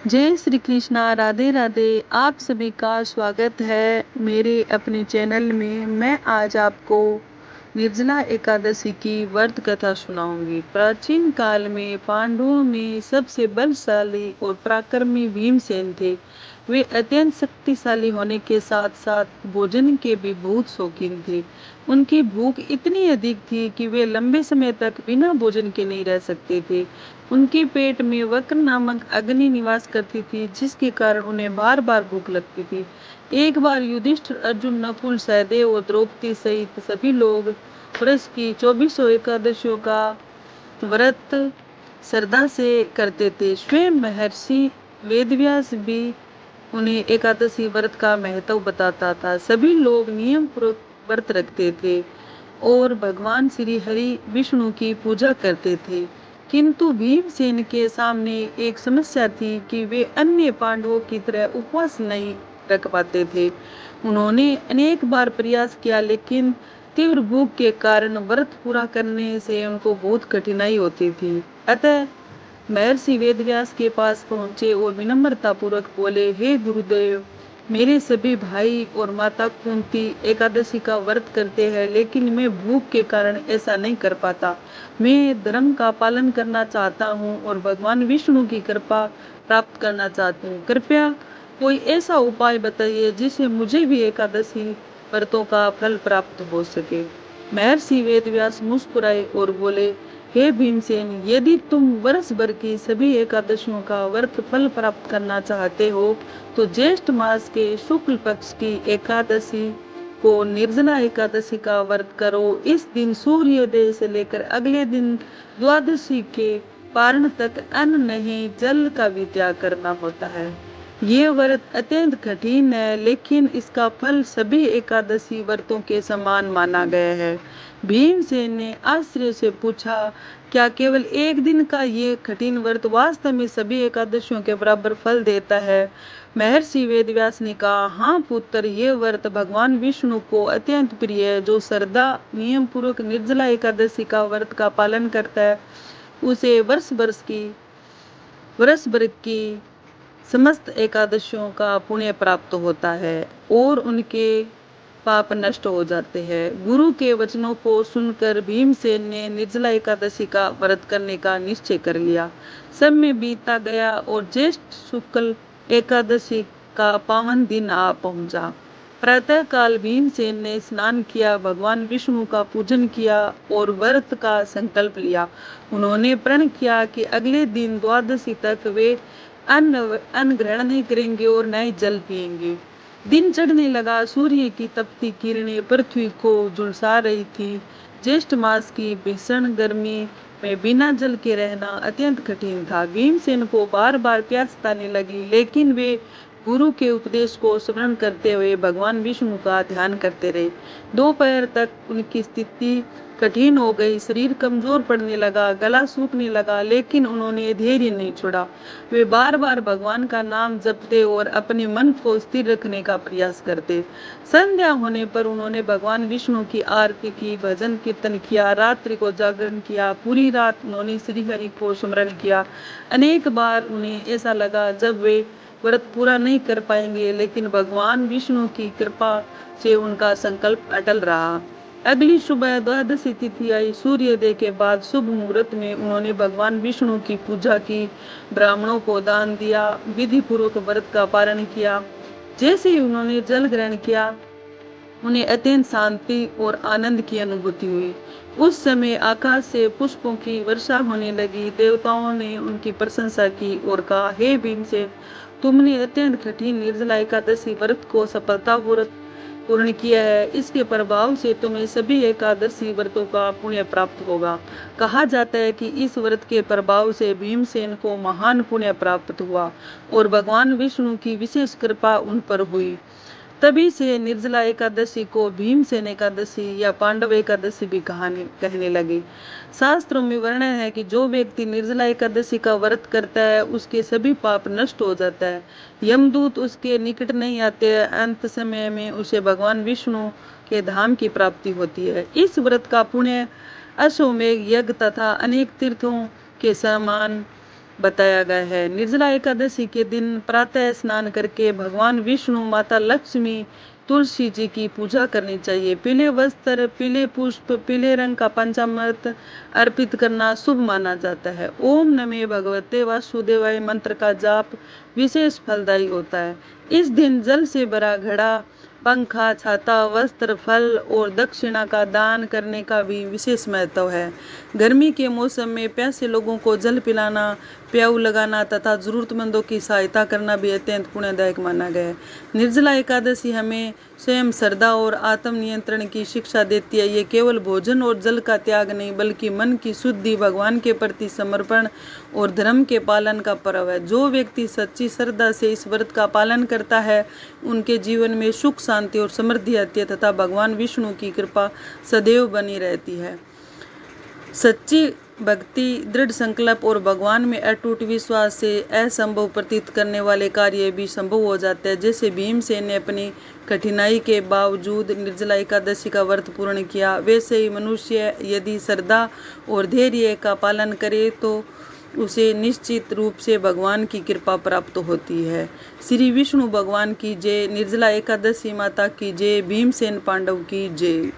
जय श्री कृष्णा, राधे राधे। आप सभी का स्वागत है मेरे अपने चैनल में। मैं आज आपको निर्जला एकादशी की व्रत कथा सुनाऊंगी। प्राचीन काल में पांडवों में सबसे बलशाली और पराक्रमी भीमसेन थे। वे अत्यंत शक्तिशाली होने के साथ साथ भोजन के भी बहुत शौकीन थे। उनकी भूख इतनी अधिक थी कि वे लंबे समय तक बिना भोजन के नहीं रह सकते थे। उनके पेट में वक्र नामक अग्नि निवास करती थी, जिसके कारण उन्हें बार बार भूख लगती थी। एक बार युधिष्ठिर, अर्जुन, नकुल, सहदेव और द्रौपदी सहित सभी लोग वर्ष की 24 एकादशियों का व्रत श्रद्धा से करते थे। स्वयं महर्षि वेदव्यास भी उन्हें एकादशी व्रत का महत्व बताता था। सभी लोग नियम पूर्वक व्रत रखते थे और भगवान श्री हरि विष्णु की पूजा करते थे। किंतु भीमसेन के सामने एक समस्या थी कि वे अन्य पांडवों की तरह उपवास नहीं रख पाते थे। उन्होंने अनेक बार प्रयास किया, लेकिन तीव्र भूख के कारण व्रत पूरा करने से उनको बहुत कठिनाई होती थी। अतः महर्षि वेदव्यास के पास पहुंचे और विनम्रता पूर्वक बोले, हे गुरुदेव, मेरे सभी भाई और माता कुंती एकादशी का व्रत करते हैं, लेकिन मैं भूख के कारण ऐसा नहीं कर पाता। मैं धर्म का पालन करना चाहता हूँ और भगवान विष्णु की कृपा प्राप्त करना चाहती हूँ। कृपया कोई ऐसा उपाय बताइए जिससे मुझे भी एकादशी व्रतों का फल प्राप्त हो सके। महर्षि वेदव्यास मुस्कुराए और बोले, हे भीमसेन, यदि तुम वर्ष भर की सभी एकादशियों का व्रत फल प्राप्त करना चाहते हो तो ज्येष्ठ मास के शुक्ल पक्ष की एकादशी को निर्जला एकादशी का व्रत करो। इस दिन सूर्योदय से लेकर अगले दिन द्वादशी के पारण तक अन्न नहीं, जल का भी त्याग करना होता है। ये व्रत अत्यंत कठिन है, लेकिन इसका फल सभी एकादशी व्रतों के समान माना गया है। भीमसेन ने आश्चर्य से पूछा, क्या केवल एक दिन का ये कठिन व्रत वास्तव में सभी एकादशियों के बराबर फल देता है? महर्षि वेदव्यास ने कहा, हाँ पुत्र, ये व्रत भगवान विष्णु को अत्यंत प्रिय है। जो श्रद्धा नियम पूर्वक निर्जला एकादशी का व्रत का पालन करता है, उसे वर्ष भर की समस्त एकादशियों का पुण्य प्राप्त होता है और उनके पाप नष्ट हो जाते हैं। गुरु के वचनों को सुनकर भीमसेन ने निर्जला एकादशी का व्रत करने का निश्चय कर लिया। समय बीतता गया और ज्येष्ठ शुक्ल एकादशी का पावन दिन आ पहुंचा। प्रातः काल भीमसेन ने स्नान किया, भगवान विष्णु का पूजन किया और व्रत का संकल्प लिया। उन्होंने प्रण किया कि अगले दिन द्वादशी तक वे अन्न ग्रहण नहीं करेंगे और न ही जल पिएंगे। दिन चढ़ने लगा। सूर्य की तपती किरणें पृथ्वी को झुलसा रही थी। ज्येष्ठ मास की भीषण गर्मी में बिना जल के रहना अत्यंत कठिन था। भीमसेन को बार बार प्यास ताने लगी, लेकिन वे गुरु के उपदेश को स्मरण करते हुए भगवान विष्णु का ध्यान करते रहे। दोपहर तक उनकी स्थिति कठिन हो गई। शरीर कमजोर पड़ने लगा, गला सूखने लगा, लेकिन उन्होंने धैर्य नहीं छोड़ा। वे बार बार भगवान का नाम जपते और अपने मन को स्थिर रखने का प्रयास करते। संध्या होने पर उन्होंने भगवान विष्णु की आरती की, भजन कीर्तन किया, रात्रि को जागरण किया। पूरी रात उन्होंने श्री हरि को स्मरण किया। अनेक बार उन्हें ऐसा लगा जब वे व्रत पूरा नहीं कर पाएंगे, लेकिन भगवान विष्णु की कृपा से उनका संकल्प अटल रहा। अगली सुबह द्वादशी तिथि आई। सूर्योदय के बाद शुभ मुहूर्त में उन्होंने भगवान विष्णु की पूजा की, ब्राह्मणों को दान दिया, विधि पूर्वक व्रत का पालन किया। जैसे ही उन्होंने जल ग्रहण किया, उन्हें अत्यंत शांति और आनंद की अनुभूति हुई। उस समय आकाश से पुष्पों की वर्षा होने लगी। देवताओं ने उनकी प्रशंसा की और कहा, हे भीमसेन, तुमने अत्यंत कठिन निर्जला एकादशी व्रत को सफलतापूर्वक पूर्ण किया है। इसके प्रभाव से तुम्हें सभी एकादशी व्रतों का पुण्य प्राप्त होगा। कहा जाता है कि इस व्रत के प्रभाव से भीमसेन को महान पुण्य प्राप्त हुआ और भगवान विष्णु की विशेष कृपा उन पर हुई। तभी से निर्जला एकादशी को भीमसेन एकादशी या पांडव एकादशी भी कहने लगे। शास्त्रों में वर्णन है कि जो व्यक्ति निर्जला एकादशी का व्रत करता है, उसके सभी पाप नष्ट हो जाता है। यमदूत उसके निकट नहीं आते। अंत समय में उसे भगवान विष्णु के धाम की प्राप्ति होती है। इस व्रत का पुण्य अश्वमेध यज्ञ तथा अनेक तीर्थों के समान बताया गया है। निर्जला एकादशी के दिन प्रातः स्नान करके भगवान विष्णु, माता लक्ष्मी, तुलसी जी की पूजा करनी चाहिए। पीले वस्त्र, पीले पुष्प, पीले रंग का पंचामृत अर्पित करना शुभ माना जाता है। ओम नमः भगवते वासुदेवाय मंत्र का जाप विशेष फलदायी होता है। इस दिन जल से भरा घड़ा, पंखा, छाता, वस्त्र, फल और दक्षिणा का दान करने का भी विशेष महत्व है। गर्मी के मौसम में प्यासे लोगों को जल पिलाना, प्याऊ लगाना तथा जरूरतमंदों की सहायता करना भी अत्यंत पुण्यदायक माना गया है। निर्जला एकादशी हमें स्वयं श्रद्धा और आत्म नियंत्रण की शिक्षा देती है। ये केवल भोजन और जल का त्याग नहीं, बल्कि मन की शुद्धि, भगवान के प्रति समर्पण और धर्म के पालन का पर्व है। जो व्यक्ति सच्ची श्रद्धा से इस व्रत का पालन करता है, उनके जीवन में सुख, शांति और समृद्धि आती है तथा भगवान विष्णु की कृपा सदैव बनी रहती है। सच्ची भक्ति, दृढ़ संकल्प और भगवान में अटूट विश्वास से असंभव प्रतीत करने वाले कार्य भी संभव हो जाते हैं। जैसे भीमसेन ने अपनी कठिनाई के बावजूद निर्जला एकादशी का व्रत पूर्ण किया, वैसे ही मनुष्य यदि श्रद्धा और धैर्य का पालन करे तो उसे निश्चित रूप से भगवान की कृपा प्राप्त होती है। श्री विष्णु भगवान की जय। निर्जला एकादशी माता की जय। भीमसेन पांडव की जय।